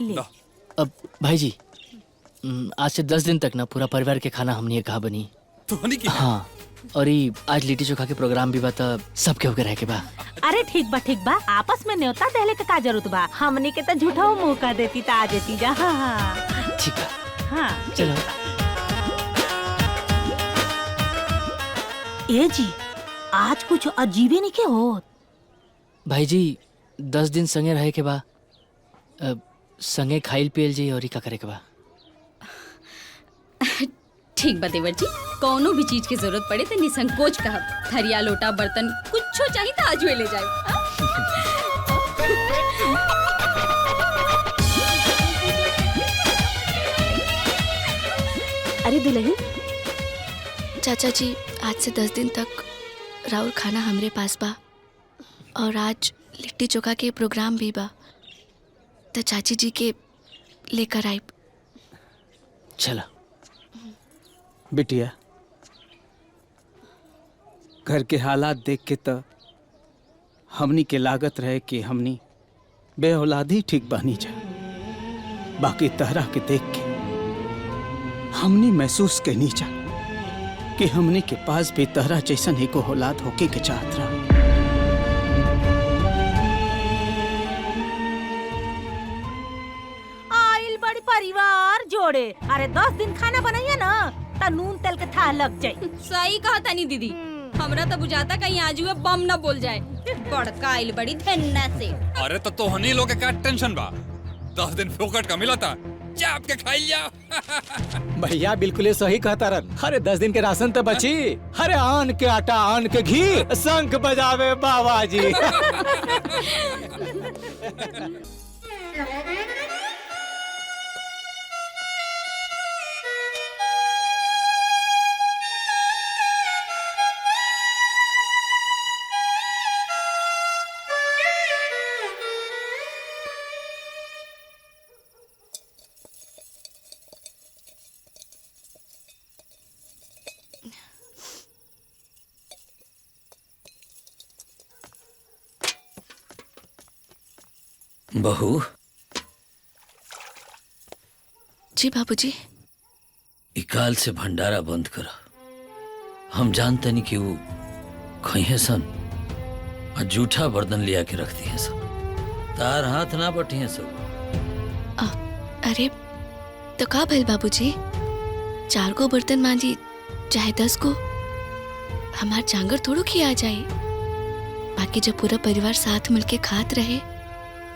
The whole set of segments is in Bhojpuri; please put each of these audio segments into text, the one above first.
ले। अब भाई जी आज से 10 दिन तक ना पूरा परिवार के खाना हमने कहा बनी तो हनी की हाँ और ये आज लिट्टी चोखा के प्रोग्राम भी बता सबके होके रह के बा। अरे ठीक बा आपस में न्योता देले के का जरूरत बा, हमनी के तो झूठा मौका देती ता आ जेती जा। हाँ ठीक है हाँ चलो। ए जी आज कुछ अजीबे नहीं के हो। भाई जी 10 दिन संगे रहे के बा संगे खाइल पियल जी और का करे के बा। ठीक बा देवर जी, कौनो भी चीज की जरूरत पड़े तो निसंकोच कहब। थरिया लोटा बर्तन कुछो चाहिए तो आज वे ले जाए। अरे दुल्हन, चाचा जी आज से 10 दिन तक राउर खाना हमरे पास बा और आज लिट्टी चोखा के प्रोग्राम भी बा, तो चाची जी के लेकर आई। चला बिटिया, घर के हालात देख के तो हमनी के लागत रहे कि हमनी बेऔलादी ठीक बनी जा, बाकी तहरा के देख के हमनी महसूस कहनी जा कि हमनी के पास भी तहरा जैसन ही को औलाद होके के चाहत रहा। आइल बड़ी परिवार जोड़े, अरे 10 दिन खाना बनाइए ना ता नून तेल के था लग जाए। सही कहा तानी दीदी, हमरा तो बुझाता कहीं आज हुए बम न बोल जाए। बड़का आइल बड़ी धन्ना से। अरे तो हनी लोग के का टेंशन बा, 10 दिन फोकट का मिला था, चाप के खाई जा। भैया बिल्कुल सही कहता रन। अरे 10 दिन के राशन तो बची। अरे आन के आटा आन के घी, शंख बजावे बाबा जी। बहू जी बाबूजी। इकाल से भंडारा बंद करा। हम जानते नहीं कि वो खइहे सन और जूठा बर्तन लिया के रखती है सब, तार हाथ ना बटी है सब। अरे तो का भइल बाबूजी, 4 को बर्तन मांजी चाहे 10 को, हमार जांगर थोड़ो खिया जाए। बाकी जब पूरा परिवार साथ मिलके खात रहे,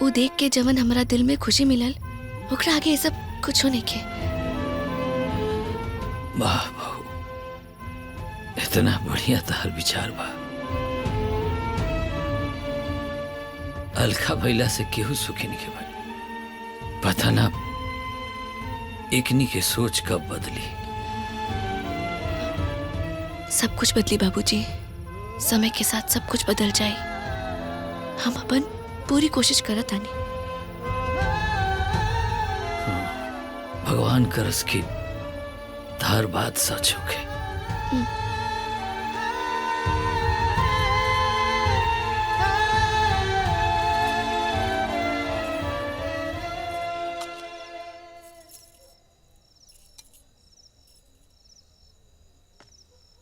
वो देख के जवन हमारा दिल में खुशी मिलल, ओकरा आगे ये सब कुछ नहीं के। वाह बहू, इतना बढ़िया तार विचार बा। अलखा भैला से केहू सुखी नहीं के भाई। पता ना एकनी के सोच कब बदली। सब कुछ बदली बाबूजी, समय के साथ सब कुछ बदल जाए। हम अपन पूरी कोशिश करत आनी। भगवान करस की तार बात सच होके।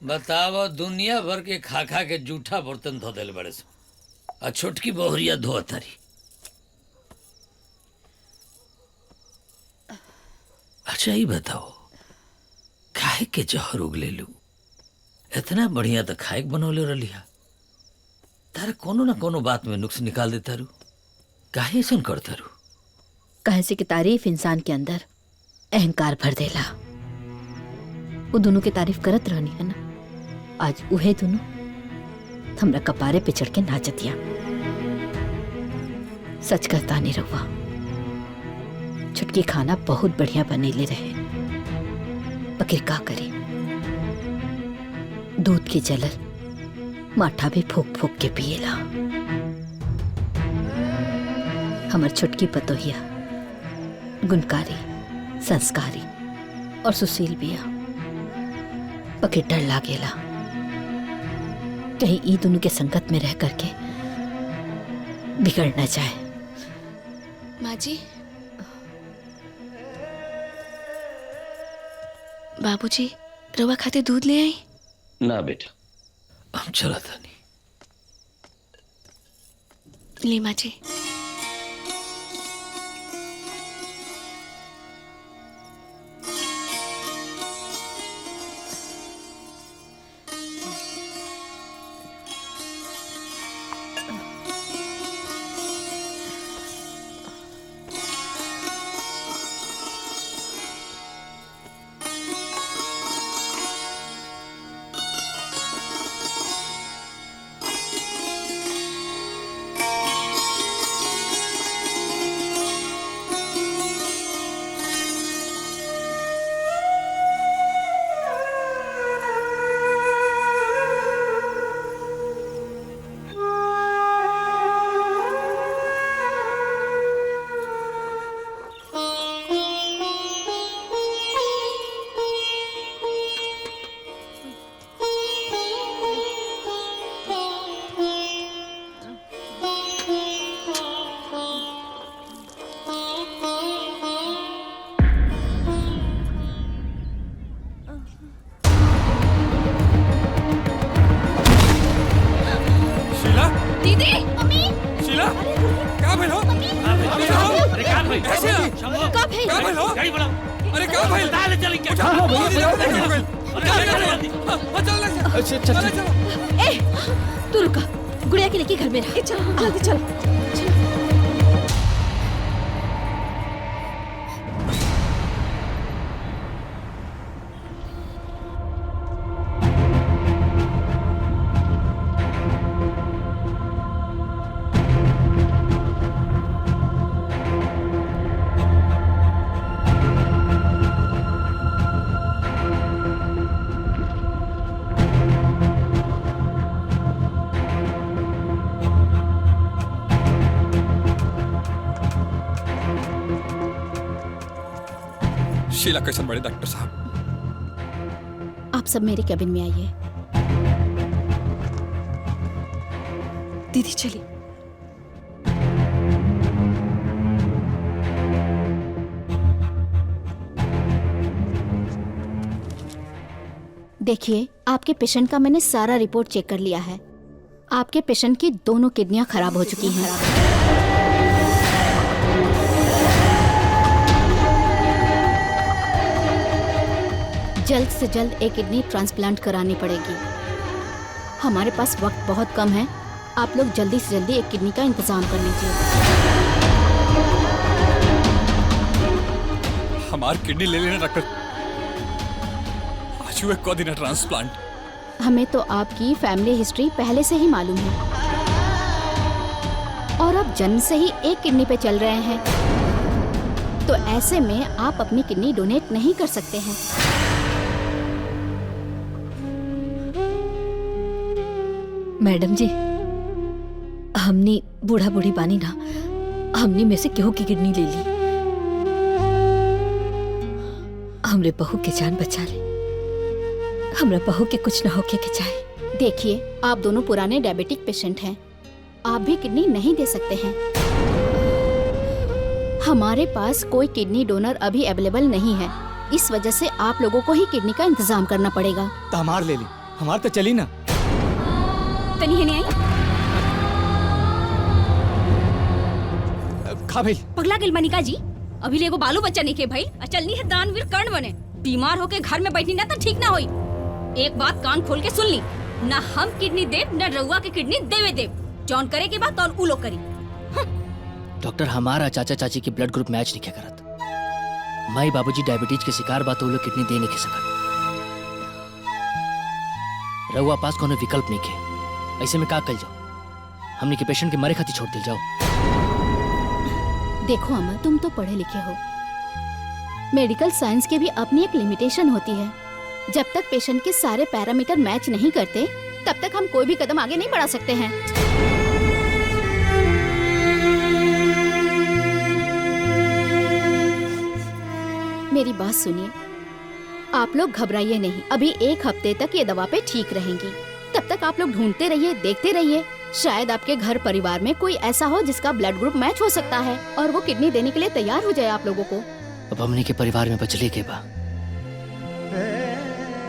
बताओ, दुनिया भर के खा खा के जूठा बर्तन धो दिल बड़े सो, और छोटकी बहुरिया धो तारी। अच्छा ही बताओ, खाए के जहर उगले लू, इतना बढ़िया तो खाए बनौले रलिया, तारा कोनो ना कोनो बात में नुक्स निकाल देता रू। काहे ऐसा करता रू? कहे से कि तारीफ इंसान के अंदर अहंकार भर देला। वो दोनों की तारीफ करत रहनी है ना, आज उहे दोनों हमरा कपारे पे चढ़ के नाचतिया। सच कहता नहीं रहुआ, छुटकी खाना बहुत बढ़िया बनेले रहे, पकिर का करे, दूध की जलल माठा भी फूक फूक के पिएला। हमर छुटकी पतोहिया गुणकारी, संस्कारी और सुशील बिया, पकिर डर लागेला कहीं ई दोनों के संगत में रह करके बिगड़ न जाए। माँ जी, बाबूजी रवा खाते दूध ले आई। ना बेटा हम चला था नहीं। ले माँ जी। शीला दीदी मम्मी शीला क्या भइल हो? अरे क्या भाई शीला कब है क्या भइल हो? गाड़ी बढ़ाओ। अरे क्या भइल? ताले चली क्या? चल चल चल। ए तू रुका, गुड़िया के लेके घर में रह। चल जल्दी चल। शीला कैसन बड़े डॉक्टर साहब? आप सब मेरे कैबिन में आइए। दीदी चली। देखिए, आपके पेशेंट का मैंने सारा रिपोर्ट चेक कर लिया है। आपके पेशेंट की दोनों किडनियां खराब हो चुकी हैं। जल्द से जल्द एक किडनी ट्रांसप्लांट करानी पड़ेगी। हमारे पास वक्त बहुत कम है, आप लोग जल्दी से जल्दी एक किडनी का इंतजाम कर लीजिए। हमार किडनी ले लेना डॉक्टर। आज हुए को दिन ट्रांसप्लांट। हमें तो आपकी फैमिली हिस्ट्री पहले से ही मालूम है और आप जन्म से ही एक किडनी पे चल रहे हैं, तो ऐसे में आप अपनी किडनी डोनेट नहीं कर सकते हैं। मैडम जी, हमने बूढ़ा बूढ़ी बानी ना, हमने में से केहू की किडनी ले ली। हमरे बहू के जान बचा ले, हमरा बहू के कुछ ना होके के चाहे। देखिए, आप दोनों पुराने डायबिटिक पेशेंट हैं, आप भी किडनी नहीं दे सकते हैं। हमारे पास कोई किडनी डोनर अभी अवेलेबल नहीं है, इस वजह से आप लोगों को ही किडनी का इंतजाम करना पड़ेगा। तो हमार ले ली, हमार तो चली ना। तनी है नहीं आई खा भाई। पगला गिल मनिका जी, अभी लेगो बालू बच्चा नहीं के भाई, चलनी है दानवीर कर्ण बने। बीमार होके घर में बैठी ना तो ठीक ना होई। एक बात कान खोल के सुन ली, ना हम किडनी देव न रउआ के किडनी देवे देव। जौन करे के बात तौन उ लोग करी। डॉक्टर, हमारा चाचा चाची की ब्लड ग्रुप मैच नहीं करत। माई बाबूजी डायबिटीज के शिकार बात वो लोग किडनी दे नहीं के सकत। रउआ पास कोनो विकल्प नहीं के। ऐसे में का कल जाओ, हमने के पेशेंट के मरे खातिर छोड़ दिल जाओ। देखो अमर, तुम तो पढ़े लिखे हो, मेडिकल साइंस की भी अपनी एक लिमिटेशन होती है। जब तक पेशेंट के सारे पैरामीटर मैच नहीं करते, तब तक हम कोई भी कदम आगे नहीं बढ़ा सकते हैं। मेरी बात सुनिए, आप लोग घबराइए नहीं। अभी एक हफ्ते तक ये दवा पे ठीक रहेंगी। तब तक आप लोग ढूंढते रहिए, देखते रहिए। शायद आपके घर परिवार में कोई ऐसा हो जिसका ब्लड ग्रुप मैच हो सकता है और वो किडनी देने के लिए तैयार हो जाए आप लोगों को। अब हमने के परिवार में बचले के बा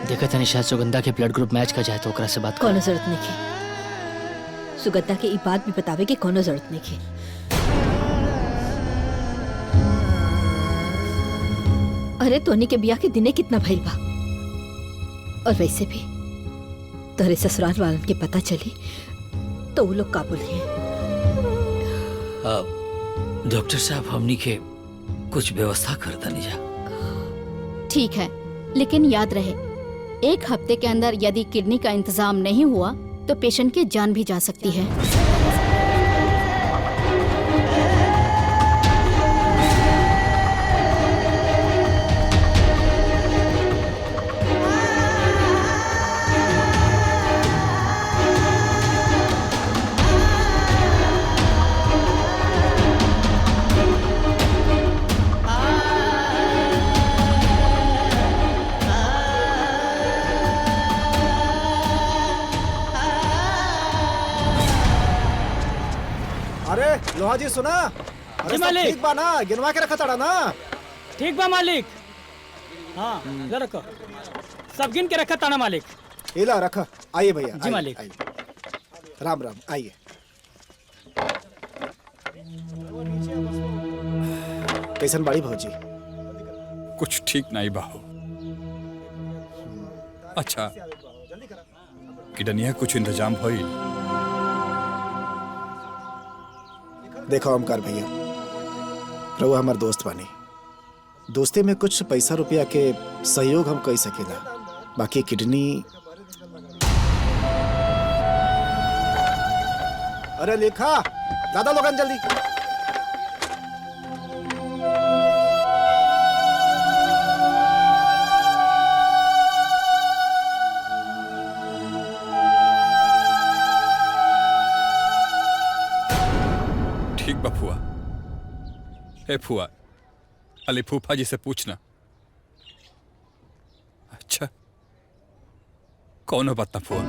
देखा था शायद सुगंधा के ब्लड ग्रुप मैच का जाए तो ओकरा से बात कोनो जरूरत नहीं की। सुगंधा के ई बात भी बतावे के कोनो जरूरत नहीं की। अरे तोनी के बिया के दिने कितना भइल बा, और वैसे भी तोरे ससुराल वालन के पता चली तो वो लोग का बोलिए। डॉक्टर साहब हमनी के कुछ व्यवस्था कर दनी जा। ठीक है, लेकिन याद रहे 1 हफ्ते के अंदर यदि किडनी का इंतजाम नहीं हुआ तो पेशेंट की जान भी जा सकती है। अरे लोहा जी सुना? अरे सब ठीक बा ना? गिनवा के रखा था ना? ठीक बा मालिक। हाँ ले रखो, सब गिन के रखा था मालिक। इला रखा। आइए भैया। जी मालिक। राम राम, आइए। कैसन बाड़ी भौजी? कुछ ठीक नहीं बाहू। अच्छा किडनिया कुछ इंतजाम होई? देखो ओमकार भैया, रहुआ हमार दोस्त बानी, दोस्ती में कुछ पैसा रुपया के सहयोग हम कर सकेला, बाकी किडनी। अरे लिखा दादा लोगन जल्दी। ठीक बा फुआ। ए फुआ, अली फूफा जी से पूछना। अच्छा कौन बात ना फुआ।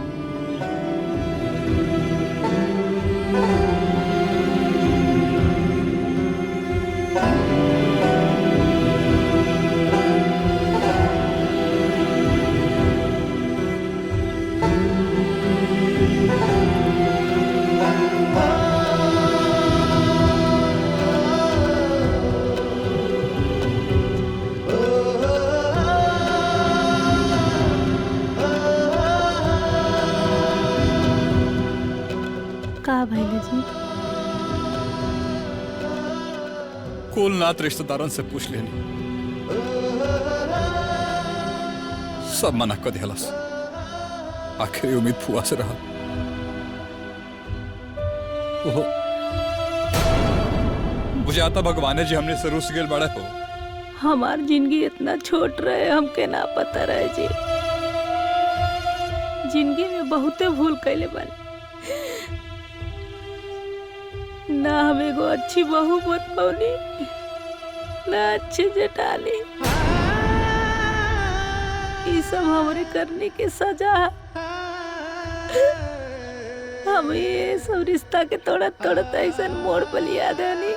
का भैया जी? कुल नात रिश्तेदारन से पूछ लेनी, सब मना कर दिहलस। आखिरी उम्मीद फुआ से रहा। ओहो, मुझे आता भगवान जी हमने से रुस गेल बड़ा हो। हमार जिंदगी इतना छोट रहे हमके ना पता रहे जी। जिंदगी में बहुते भूल कैले बने। ना हम एगो अच्छी बहू बन पौनी, ना अच्छे जेठानी। ये सब हमारे करने के सजा। हम ये सब रिश्ता के तोड़त तोड़त ऐसा मोड़ पर लिया देनी।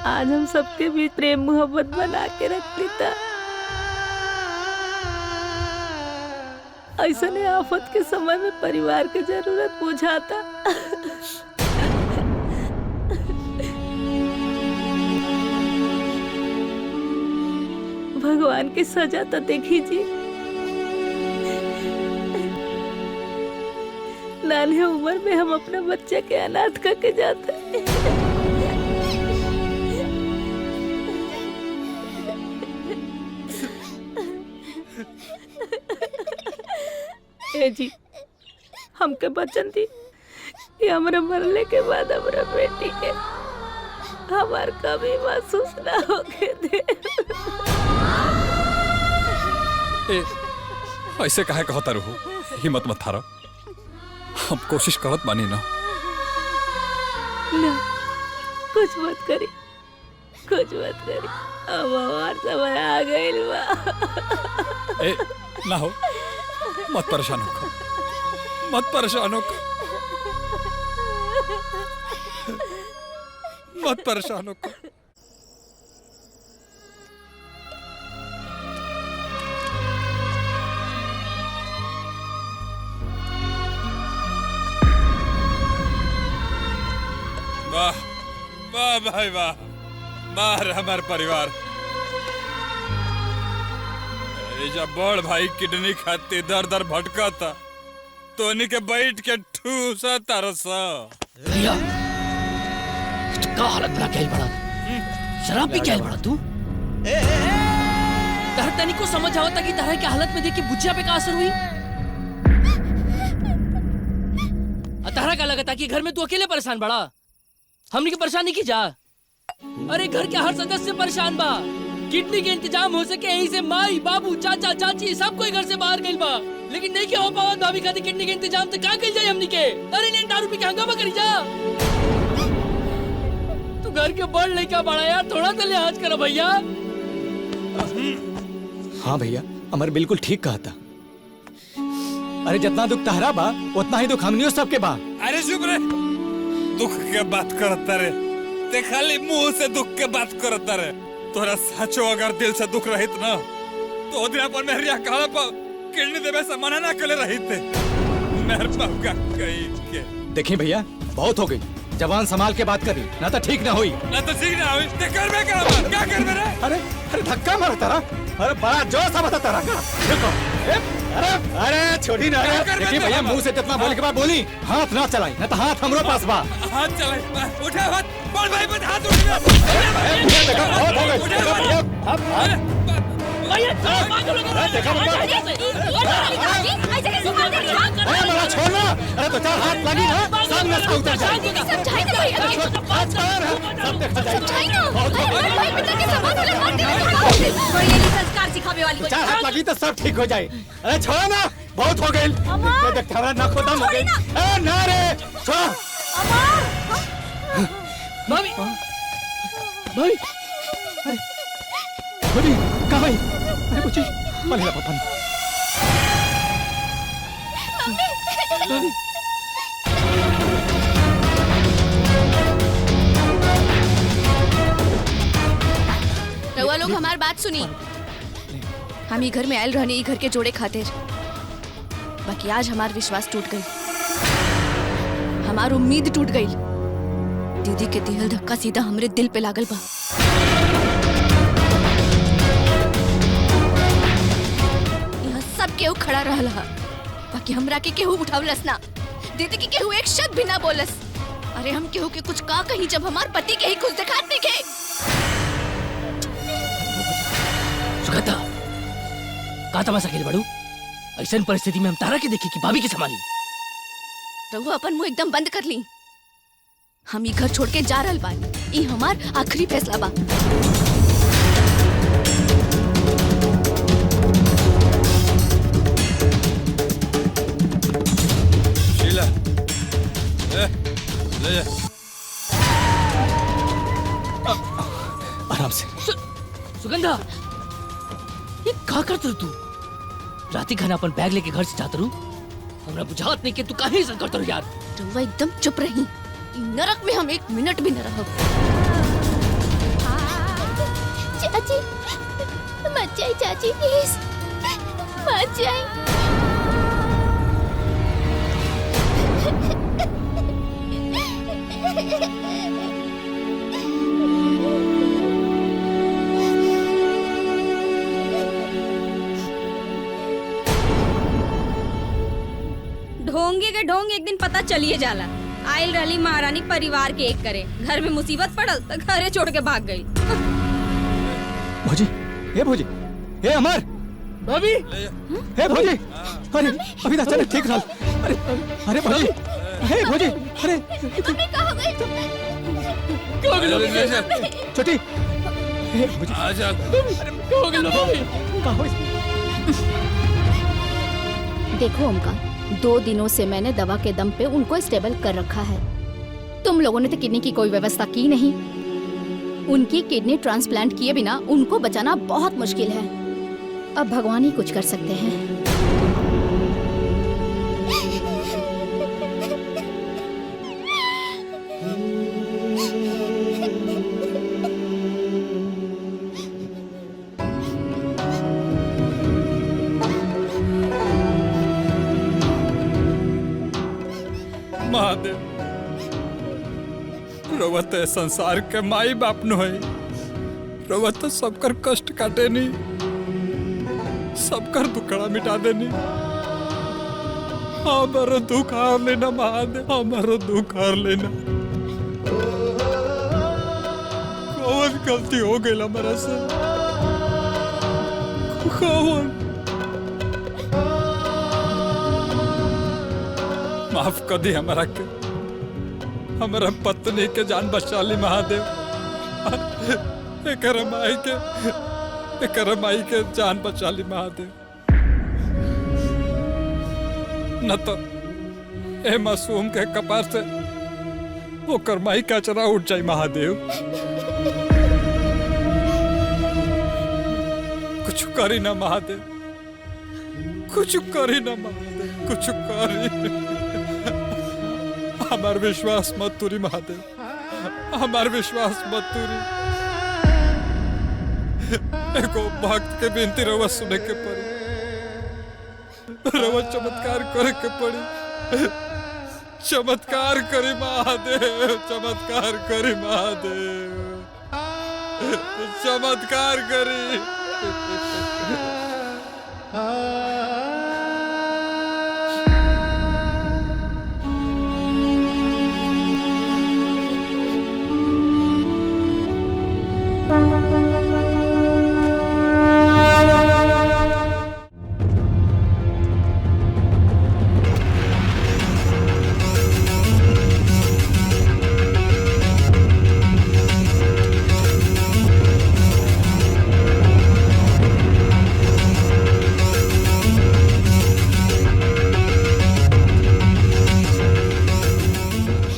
आज हम सबके बीच प्रेम मोहब्बत बना के रख लेता। ऐसा ने आफत के समय में परिवार की जरूरत बुझाता। भगवान की सजा तो देखी जी। नानी उम्र में हम अपने बच्चे के अनाथ करके जाते। ए जी हमके बचन दी कि हमारे मरने के बाद हमारा बेटी के हमार कभी महसूस ना होके दे। ऐसे काहे कहता रहू? हिम्मत मत हारो, हम कोशिश करत बानी ना। ना कुछ मत करी, कुछ मत करी। अब हमार समय आ गइल बा। ए ना हो, मत परेशान हो, मत परेशान हो, मत परेशान हो। वाह वाह भाई वाह, बाहर हमार परिवार। जब बड़ भाई किडनी खाती दर दर भटका था तो उन्हीं के बैठ के ठूसा तरसा। भैया तो का हालत बना क्या बड़ा, शराब भी क्या बड़ा तू? तारा तनी को समझ आवता कि तारा की हालत में देख के बुच्चिया पे का असर हुई? तारा का लगता कि घर में तू अकेले परेशान बड़ा, हमने की परेशानी की जा। अरे घर के हर सदस्य परेशान बा, किडनी के इंतजाम हो सके यहीं से माई बाबू चाचा चाची सब कोई घर से बाहर गइल बा, लेकिन नहीं क्या हो पावा भाभी खाती किडनी के इंतजाम तो का कइल जाए हमनी के? अरे नहीं दारू पी के हंगामा करी जा। तू घर के बड़ लड़का बड़ा यार, थोड़ा तो लिहाज करो भैया। हाँ भैया, अमर बिल्कुल ठीक कहा था। अरे जितना दुख तहरा बा उतना ही दुख हमनियो सबके बा। अरे चुप रे, दुख के बात करता रे, ते खाली मुंह से दुख के बात करता रे। तोरा सचो अगर दिल से दुख रहित ना तो दिन अपन मेहरिया काला पर किडनी देवे से मना ना करे रहिते। मेहर बाबू का कहीं के देखिए भैया, बहुत हो गई, जवान संभाल के बात करी ना तो ठीक ना हुई। ना तो ठीक ना हुई ते करबे क्या करबे रे? अरे अरे धक्का मारा तारा, अरे बड़ा जोर सा बता तारा का। देखो अरे अरे छोड़ी ना, देखिए भैया मुंह से जितना बोले के बाद बोली, हाथ ना चलाई ना तो हाथ हमरो पास बा। हाथ चलाई, उठा हाथ, बड़ भाई पे हाथ उठा। देखो बहुत हो गई, देखो छोड़ना, अरे तो चार हाथ लगी ना सामने से उतर जाए। संस्कार सिखावे वाली चार हाथ लगी तो सब ठीक हो जाए। अरे छोड़ो ना, बहुत हो गई, ना खोदम हो गई। ना रे छोड़। भाभी भाभी भाभी कहाँ भाई? अरे पूछी मलेला पापा भाभी रउआ लोग हमार बात सुनी। हम ही घर में आयल रहने, घर के जोड़े खातिर, बाकी आज हमार विश्वास टूट गई, हमार उम्मीद टूट गई। दीदी के दिहल धक्का सीधा हमरे दिल पे लागल बा। यहाँ सब केहू खड़ा रहल हा, बाकी हमरा के केहू उठावलस ना, दीदी के केहू एक शब्द भी ना बोलस। अरे हम केहू के कुछ का कहीं जब हमार पति के ही कुछ दिखात नहीं के। सुगंधा का तमाशा खेल बड़ू? ऐसा परिस्थिति में हम तारा के देखी कि भाभी की संभाली। रघु अपन मुंह एकदम बंद कर ली। हम ये घर छोड़ के जा रहल बानी, ये हमार आखिरी फैसला बा। शीला, ले जा। आराम से। सुगंधा ये का करत तू? राती खाना अपन बैग लेके घर से जात रू, हमरा बुझात नहीं कि तू काहे ऐसा करत रू यार। रघु एकदम चुप रही, इ नरक में हम एक मिनट भी न रहब। चाची मत जाई, चाची प्लीज मत जाई। ढोंगे के ढोंग एक दिन पता चलिए जाला। आयल रही महारानी परिवार के एक करे, घर में मुसीबत पड़ल तो घरे छोड़ के भाग गई। भौजी, हे भौजी, हे अमर, भाभी, हे भौजी, अरे अभी तक चले ठीक रहा। अरे अरे भौजी, हे भौजी, अरे छोटी, हे भौजी, आजा। देखो ओमकार, 2 दिनों से मैंने दवा के दम पे उनको स्टेबल कर रखा है। तुम लोगों ने तो किडनी की कोई व्यवस्था की नहीं। उनकी किडनी ट्रांसप्लांट किए बिना उनको बचाना बहुत मुश्किल है। अब भगवान ही कुछ कर सकते हैं। महादेव, रउआ तो संसार के माई बाप न है। रउआ तो सबकर कष्ट काटे नी, सबकर दुखड़ा मिटा देनी। हमारो दुख हार लेना महादेव, हमारो दुख हार लेना। कौन गलती हो गई हमारा से? कौन? माफ कर दी हमारा के, हमारा पत्नी के जान बचा ली महादेव। एक माई के जान बचा ली महादेव। न तो ए मासूम के कपार से वो करमाई का चरा उठ जाए महादेव। कुछ करी ना महादेव, कुछ करी ना महादेव, कुछ करी। हमार विश्वास मत तुरी महादेव, हमार विश्वास मत तुरी। एको भक्त के बिनती रवा सुने के पड़ी, रवा चमत्कार करे के पड़ी। चमत्कार करी महादेव, चमत्कार करी महादेव, चमत्कार करी।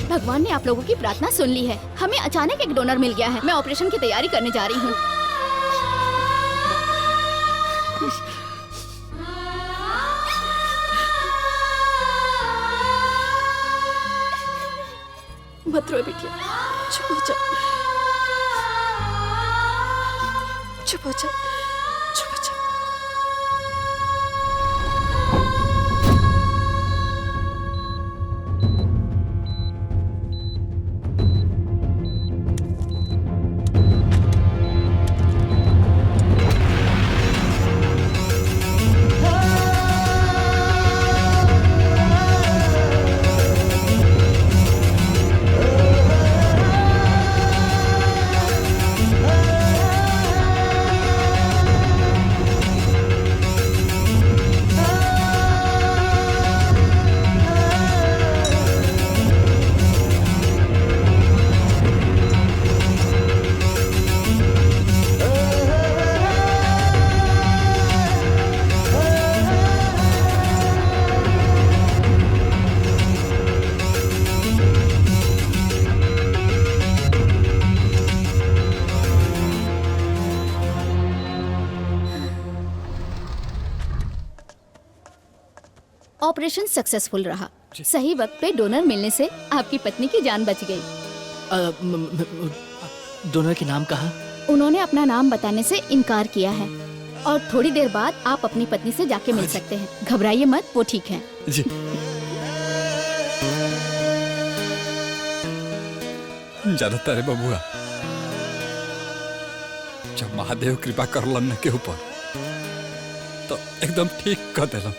भगवान ने आप लोगों की प्रार्थना सुन ली है। हमें अचानक एक डोनर मिल गया है। मैं ऑपरेशन की तैयारी करने जा रही हूँ। मत रो बिटिया, चुप हो जा, चुप हो जा, चुप हो जा। ऑपरेशन सक्सेसफुल रहा। सही वक्त पे डोनर मिलने से आपकी पत्नी की जान बच गई। डोनर के नाम कहा? उन्होंने अपना नाम बताने से इनकार किया है और थोड़ी देर बाद आप अपनी पत्नी से जाके मिल सकते हैं। घबराइए मत, वो ठीक है। जी। ज्यादातर है बबुआ, जब महादेव कृपा करलन के ऊपर तो एकदम ठीक कर देलन।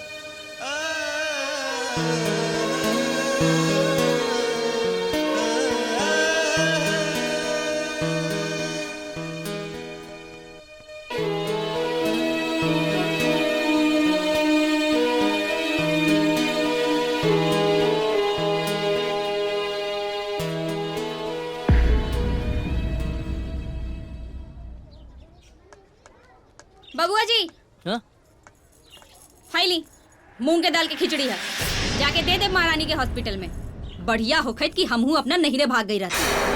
बबुआ जी, हाँ? फाइली मूंग के दाल की खिचड़ी है, जाके दे दे महारानी के हॉस्पिटल में। बढ़िया होखत कि हमहू अपना नहिरे भाग गई रहती।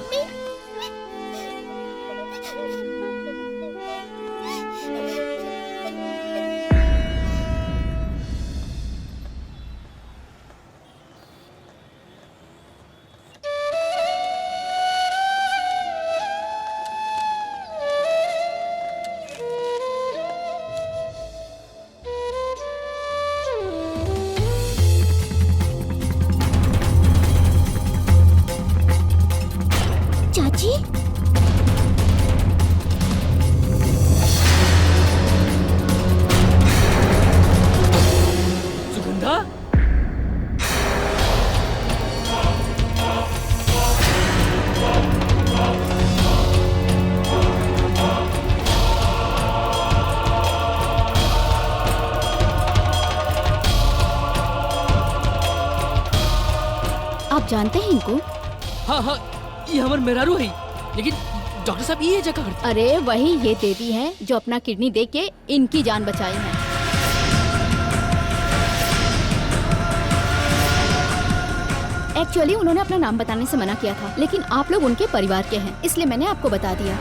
मम्मी। चाची, सुगंधा, आप जानते हैं इनको? हाँ हाँ, ये हमार मेहरारू है, लेकिन डॉक्टर साहब ये जगह करते। अरे वही ये देवी हैं जो अपना किडनी दे के इनकी जान बचाई है। एक्चुअली उन्होंने अपना नाम बताने से मना किया था, लेकिन आप लोग उनके परिवार के हैं, इसलिए मैंने आपको बता दिया।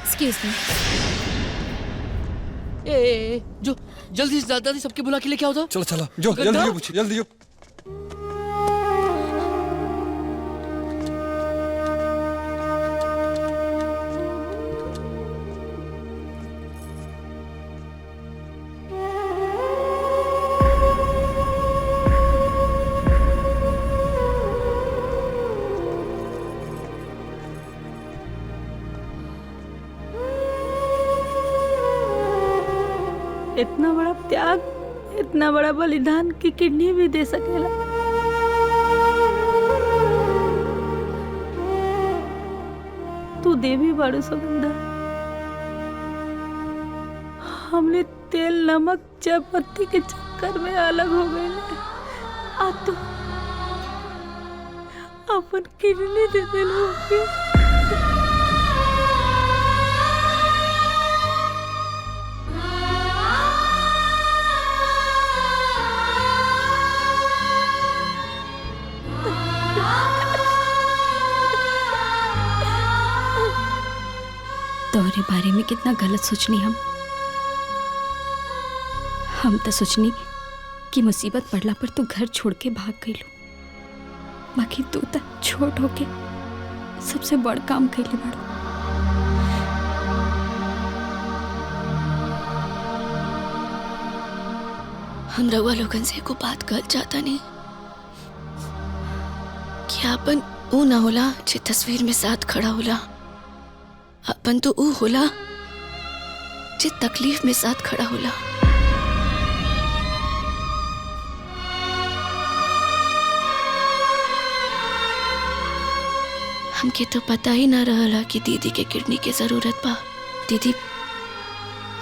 Excuse me. जो जल्दी से दादी सबके बुला के लेके आओ तो। चलो चलो, जो सुगंधा? जल्दी जो पूछिए, जल्दी जो। इतना बड़ा त्याग, इतना बड़ा बलिदान की किडनी भी दे सकेला। तू देवी बाड़ू सुगंधा। हमने तेल नमक चाय पत्ती के चक्कर में अलग हो गए। आ तू अपन किडनी दे दे लोगे। तोहरे बारे में कितना गलत सोचनी हम तो सोचनी कि मुसीबत पड़ला पर तू घर छोड़ के भाग गई लो, बाकी तू तो छोट होके सबसे बड़ काम कैले बाड़ो। हम रउआ लोगन से एको बात कहल चाहता नहीं कि आपन ऊ ना होला जे तस्वीर में साथ खड़ा होला, अपन तो ऊ होला जे तकलीफ में साथ खड़ा होला। हमके तो पता ही ना रहला कि दीदी के किडनी के जरूरत बा। दीदी,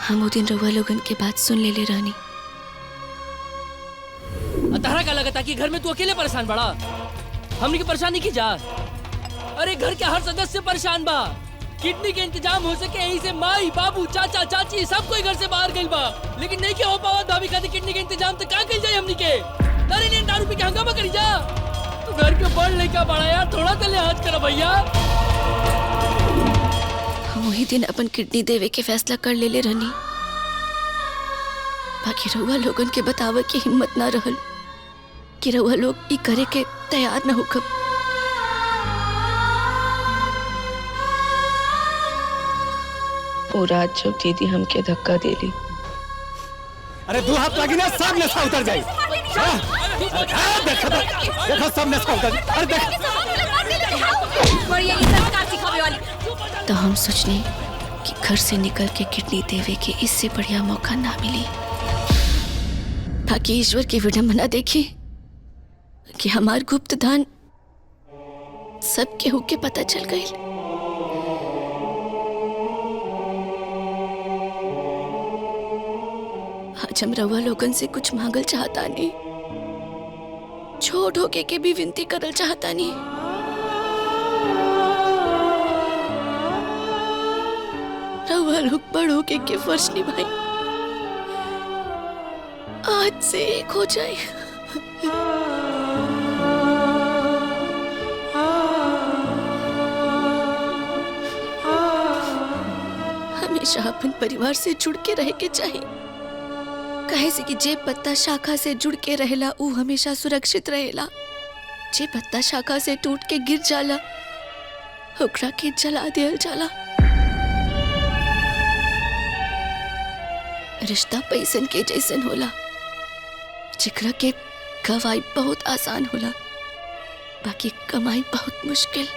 हम वो दिन रउआ लोगन के बात सुन ले रहनी। तारा का लगता कि घर में तू अकेले परेशान बड़ा? हमने की परेशानी की जा। अरे घर के हर सदस्य परेशान बा। किडनी के इंतजाम हो सके यहीं से माई बाबू चाचा चाची सब कोई घर से बाहर गइल बा, लेकिन नहीं क्या हो पावा। भाभी खाती किडनी के इंतजाम तो का कइल जाए हमनी के? तारे ने दारू पी के हंगामा करी जा। तू घर के बड़ लइका बड़ा यार, थोड़ा तो लिहाज कर भैया। हम वही दिन अपन किडनी देवे के फैसला कर ले रहनी, बाकी रउआ लोगन के बतावे की हिम्मत ना रहल कि रउआ लोग ई करे के तैयार ना होकब। वो रात जब दीदी हमके धक्का देली, अरे दो हाथ लगी ना सब नशा उतर जाए। देखो सब नशा उतर जाए। अरे तो हम सोचने कि घर से निकल के किडनी देवे के इससे बढ़िया मौका ना मिली, ताकि ईश्वर की विडंबना देखे कि हमार गुप्त दान सबके होके पता चल गई। आज हम रउआ लोगन से कुछ मांगल चाहता नहीं, छोट होके के भी विनती करल चाहता नहीं। रउआ लोग बड़ होके के फर्ज निभाई, आज से एक हो जाए। हमेशा अपन परिवार से जुड़ के रह के चाहिए। कहे से कि जे पत्ता शाखा से जुड़ के रहेला ऊ हमेशा सुरक्षित रहेला। जे पत्ता शाखा से टूट के गिर जाला ओकरा के जला दियल जाला। रिश्ता पैसन के जैसन होला, जिकरा के गवाई बहुत आसान होला, बाकी कमाई बहुत मुश्किल।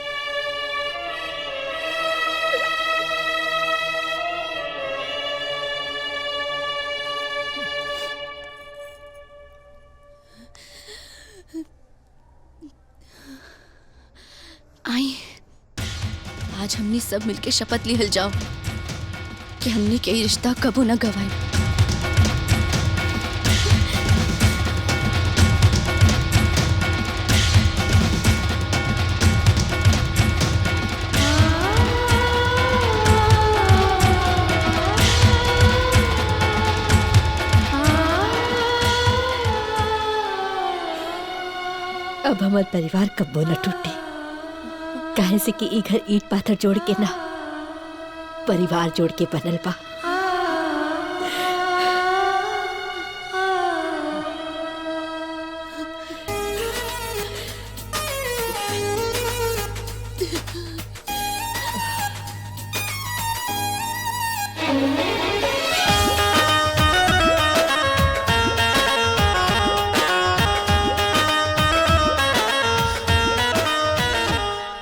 आई आज हमनी सब मिलके शपथ लिहल जाओ कि हमनी के रिश्ता कबो न गवाई। अब हमार परिवार कब्बो न टूटी, कहे से कि ई घर ईट पाथर जोड़ के ना परिवार जोड़ के बनल बा।